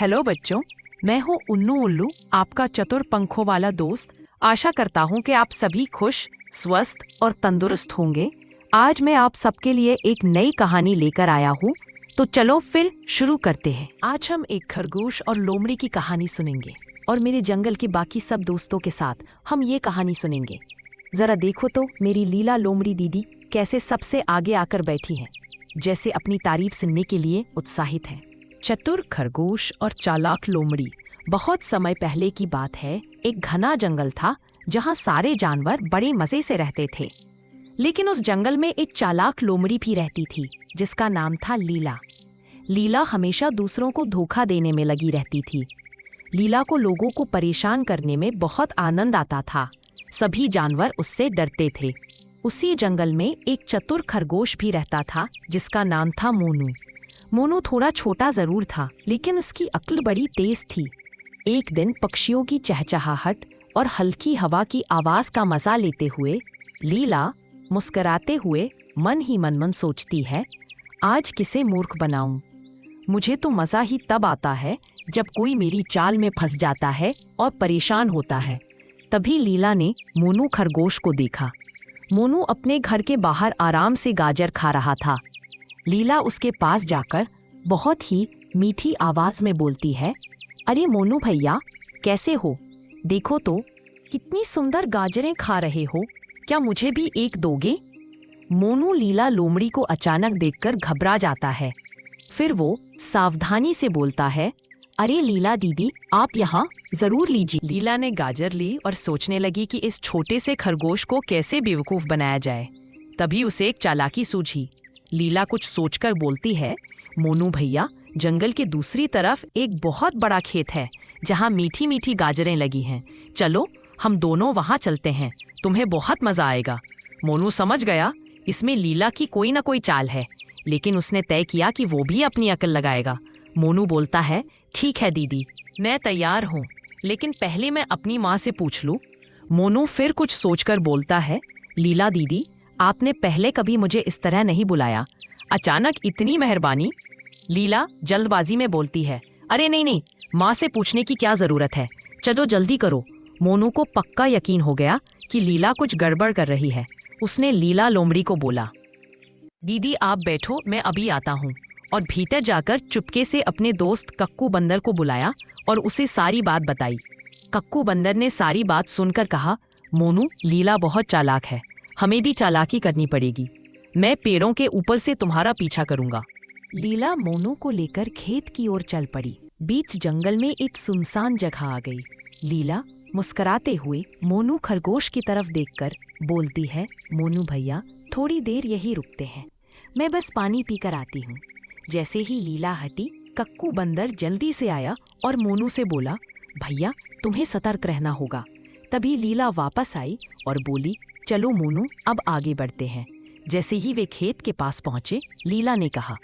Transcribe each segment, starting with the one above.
Hello बच्चों, मैं हूँ उन्नू उल्लू, आपका चतुर पंखों वाला दोस्त। आशा करता हूँ कि आप सभी खुश, स्वस्थ और तंदुरुस्त होंगे। आज मैं आप सबके लिए एक नई कहानी लेकर आया हूँ, तो चलो फिर शुरू करते हैं। आज हम एक खरगोश और लोमड़ी की कहानी सुनेंगे और मेरे जंगल के बाकी सब दोस्तों के साथ हम ये कहानी सुनेंगे। जरा देखो तो मेरी लीला लोमड़ी दीदी कैसे सबसे आगे आकर बैठी है, जैसे अपनी तारीफ सुनने के लिए उत्साहित है। चतुर खरगोश और चालाक लोमड़ी। बहुत समय पहले की बात है, एक घना जंगल था जहाँ सारे जानवर बड़े मजे से रहते थे। लेकिन उस जंगल में एक चालाक लोमड़ी भी रहती थी जिसका नाम था लीला। लीला हमेशा दूसरों को धोखा देने में लगी रहती थी। लीला को लोगों को परेशान करने में बहुत आनंद आता था। सभी जानवर उससे डरते थे। उसी जंगल में एक चतुर खरगोश भी रहता था जिसका नाम था मोनू। मोनू थोड़ा छोटा जरूर था, लेकिन उसकी अक्ल बड़ी तेज थी। एक दिन पक्षियों की चहचहाहट और हल्की हवा की आवाज का मजा लेते हुए लीला मुस्कुराते हुए मन ही मन सोचती है, आज किसे मूर्ख बनाऊं। मुझे तो मजा ही तब आता है जब कोई मेरी चाल में फंस जाता है और परेशान होता है। तभी लीला ने मोनू खरगोश को देखा। मोनू अपने घर के बाहर आराम से गाजर खा रहा था। लीला उसके पास जाकर बहुत ही मीठी आवाज में बोलती है, अरे मोनू भैया, कैसे हो? देखो तो कितनी सुंदर गाजरें खा रहे हो, क्या मुझे भी एक दोगे? मोनू लीला लोमड़ी को अचानक देखकर घबरा जाता है। फिर वो सावधानी से बोलता है, अरे लीला दीदी, आप यहाँ जरूर लीजिए। लीला ने गाजर ली और सोचने लगी कि इस छोटे से खरगोश को कैसे बेवकूफ बनाया जाए। तभी उसे एक चालाकी सूझी। लीला कुछ सोचकर बोलती है, मोनू भैया, जंगल के दूसरी तरफ एक बहुत बड़ा खेत है जहाँ मीठी मीठी गाजरें लगी हैं। चलो हम दोनों वहाँ चलते हैं, तुम्हें बहुत मजा आएगा। मोनू समझ गया इसमें लीला की कोई ना कोई चाल है, लेकिन उसने तय किया कि वो भी अपनी अकल लगाएगा। मोनू बोलता है, ठीक है दीदी, मैं तैयार हूँ, लेकिन पहले मैं अपनी माँ से पूछ लूँ। मोनू फिर कुछ सोचकर बोलता है, लीला दीदी, आपने पहले कभी मुझे इस तरह नहीं बुलाया, अचानक इतनी मेहरबानी। लीला जल्दबाजी में बोलती है, अरे नहीं नहीं, माँ से पूछने की क्या जरूरत है, चलो जल्दी करो। मोनू को पक्का यकीन हो गया कि लीला कुछ गड़बड़ कर रही है। उसने लीला लोमड़ी को बोला, दीदी आप बैठो, मैं अभी आता हूँ। और भीतर जाकर चुपके से अपने दोस्त कक्कू बंदर को बुलाया और उसे सारी बात बताई। कक्कू बंदर ने सारी बात सुनकर कहा, मोनू, लीला बहुत चालाक है, हमें भी चालाकी करनी पड़ेगी। मैं पेड़ों के ऊपर से तुम्हारा पीछा करूंगा। लीला मोनू को लेकर खेत की ओर चल पड़ी। बीच जंगल में एक सुनसान जगह आ गई। लीला मुस्कुराते हुए मोनू खरगोश की तरफ देखकर बोलती है, मोनू भैया, थोड़ी देर यही रुकते हैं, मैं बस पानी पीकर आती हूँ। जैसे ही लीला हटी, कक्कू बंदर जल्दी से आया और मोनू से बोला, भैया तुम्हें सतर्क रहना होगा। तभी लीला वापस आई और बोली, चलो मोनू, अब आगे बढ़ते हैं। जैसे ही वे खेत के पास पहुंचे, लीला ने कहा,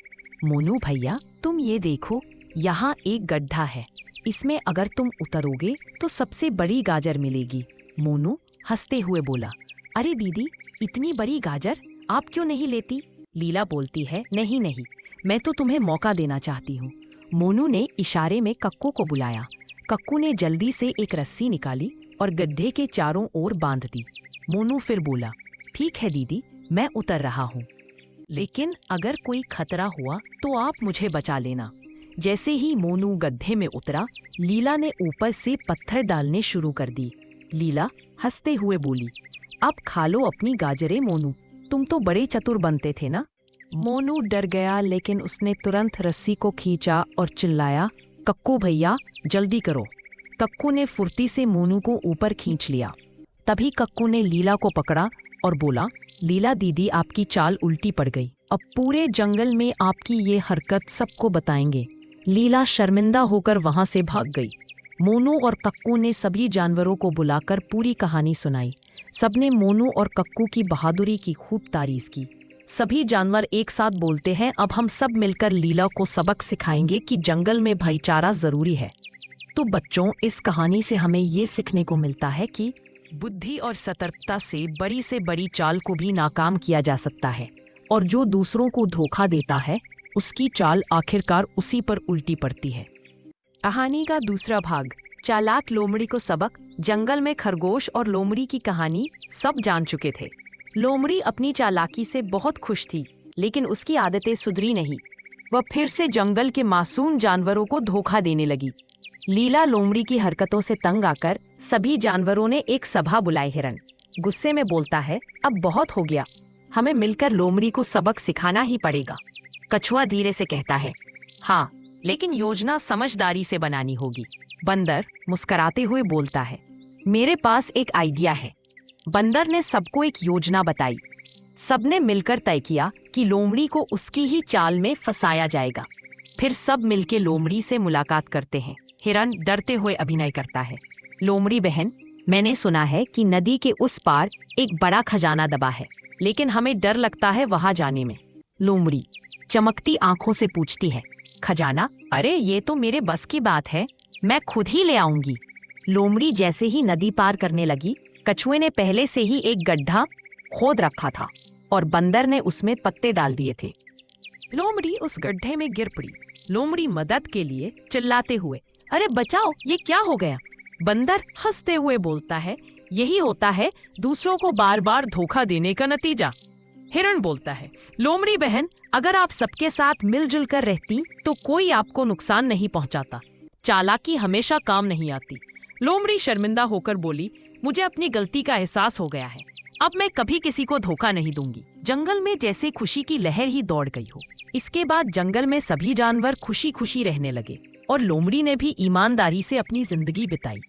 मोनू भैया, तुम ये देखो, यहाँ एक गड्ढा है, इसमें अगर तुम उतरोगे तो सबसे बड़ी गाजर मिलेगी। मोनू हंसते हुए बोला, अरे दीदी, इतनी बड़ी गाजर आप क्यों नहीं लेती? लीला बोलती है, नहीं नहीं, मैं तो तुम्हें मौका देना चाहती हूँ। मोनू ने इशारे में कक्कू को बुलाया। कक्कू ने जल्दी से एक रस्सी निकाली और गड्ढे के चारों ओर बांध दी। मोनू फिर बोला, ठीक है दीदी, मैं उतर रहा हूँ, लेकिन अगर कोई खतरा हुआ तो आप मुझे बचा लेना। जैसे ही मोनू गड्ढे में उतरा, लीला ने ऊपर से पत्थर डालने शुरू कर दी। लीला हंसते हुए बोली, अब खा लो अपनी गाजरें मोनू, तुम तो बड़े चतुर बनते थे ना। मोनू डर गया, लेकिन उसने तुरंत रस्सी को खींचा और चिल्लाया, कक्कू भैया, जल्दी करो। कक्कू ने फुर्ती से मोनू को ऊपर खींच लिया। तभी कक्कू ने लीला को पकड़ा और बोला, लीला दीदी, आपकी चाल उल्टी पड़ गई, अब पूरे जंगल में आपकी ये हरकत सबको बताएंगे। लीला शर्मिंदा होकर वहां से भाग गई। मोनू और कक्कू ने सभी जानवरों को बुलाकर पूरी कहानी सुनाई। सबने मोनू और कक्कू की बहादुरी की खूब तारीफ की। सभी जानवर एक साथ बोलते हैं, अब हम सब मिलकर लीला को सबक सिखाएंगे कि जंगल में भाईचारा जरूरी है। तो बच्चों, इस कहानी से हमें ये सीखने को मिलता है कि बुद्धि और सतर्कता से बड़ी चाल को भी नाकाम किया जा सकता है, और जो दूसरों को धोखा देता है उसकी चाल आखिरकार उसी पर उल्टी पड़ती है। कहानी का दूसरा भाग। चालाक लोमड़ी को सबक। जंगल में खरगोश और लोमड़ी की कहानी सब जान चुके थे। लोमड़ी अपनी चालाकी से बहुत खुश थी, लेकिन उसकी आदतें सुधरी नहीं। वह फिर से जंगल के मासूम जानवरों को धोखा देने लगी। लीला लोमड़ी की हरकतों से तंग आकर सभी जानवरों ने एक सभा बुलाई। हिरण गुस्से में बोलता है, अब बहुत हो गया, हमें मिलकर लोमड़ी को सबक सिखाना ही पड़ेगा। कछुआ धीरे से कहता है, हाँ, लेकिन योजना समझदारी से बनानी होगी। बंदर मुस्कुराते हुए बोलता है, मेरे पास एक आइडिया है। बंदर ने सबको एक योजना बताई। सबने मिलकर तय किया कि लोमड़ी को उसकी ही चाल में फंसाया जाएगा। फिर सब मिलके लोमड़ी से मुलाकात करते हैं। हिरन डरते हुए अभिनय करता है, लोमड़ी बहन, मैंने सुना है कि नदी के उस पार एक बड़ा खजाना दबा है, लेकिन हमें डर लगता है वहां जाने में। लोमड़ी चमकती आंखों से पूछती है, खजाना? अरे ये तो मेरे बस की बात है, मैं खुद ही ले आऊंगी। लोमड़ी जैसे ही नदी पार करने लगी, कछुए ने पहले से ही एक गड्ढा खोद रखा था और बंदर ने उसमें पत्ते डाल दिए थे। लोमड़ी उस गड्ढे में गिर पड़ी। लोमड़ी मदद के लिए चिल्लाते हुए, अरे बचाओ, ये क्या हो गया? बंदर हंसते हुए बोलता है, यही होता है दूसरों को बार बार धोखा देने का नतीजा। हिरण बोलता है, लोमड़ी बहन, अगर आप सबके साथ मिलजुल कर रहती तो कोई आपको नुकसान नहीं पहुंचाता। चालाकी हमेशा काम नहीं आती। लोमड़ी शर्मिंदा होकर बोली, मुझे अपनी गलती का एहसास हो गया है, अब मैं कभी किसी को धोखा नहीं दूंगी। जंगल में जैसे खुशी की लहर ही दौड़ गई हो। इसके बाद जंगल में सभी जानवर खुशी खुशी रहने लगे और लोमड़ी ने भी ईमानदारी से अपनी जिंदगी बिताई।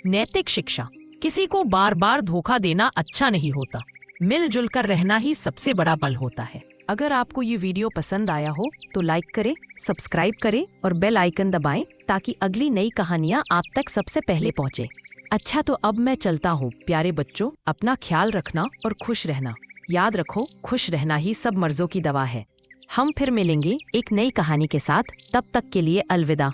नैतिक शिक्षा, किसी को बार बार धोखा देना अच्छा नहीं होता। मिलजुल कर रहना ही सबसे बड़ा बल होता है। अगर आपको ये वीडियो पसंद आया हो तो लाइक करें, सब्सक्राइब करें और बेल आइकन दबाएं ताकि अगली नई कहानियां आप तक सबसे पहले पहुंचे। अच्छा, तो अब मैं चलता हूँ। प्यारे बच्चों, अपना ख्याल रखना और खुश रहना। याद रखो, खुश रहना ही सब मर्जों की दवा है। हम फिर मिलेंगे एक नई कहानी के साथ। तब तक के लिए अलविदा।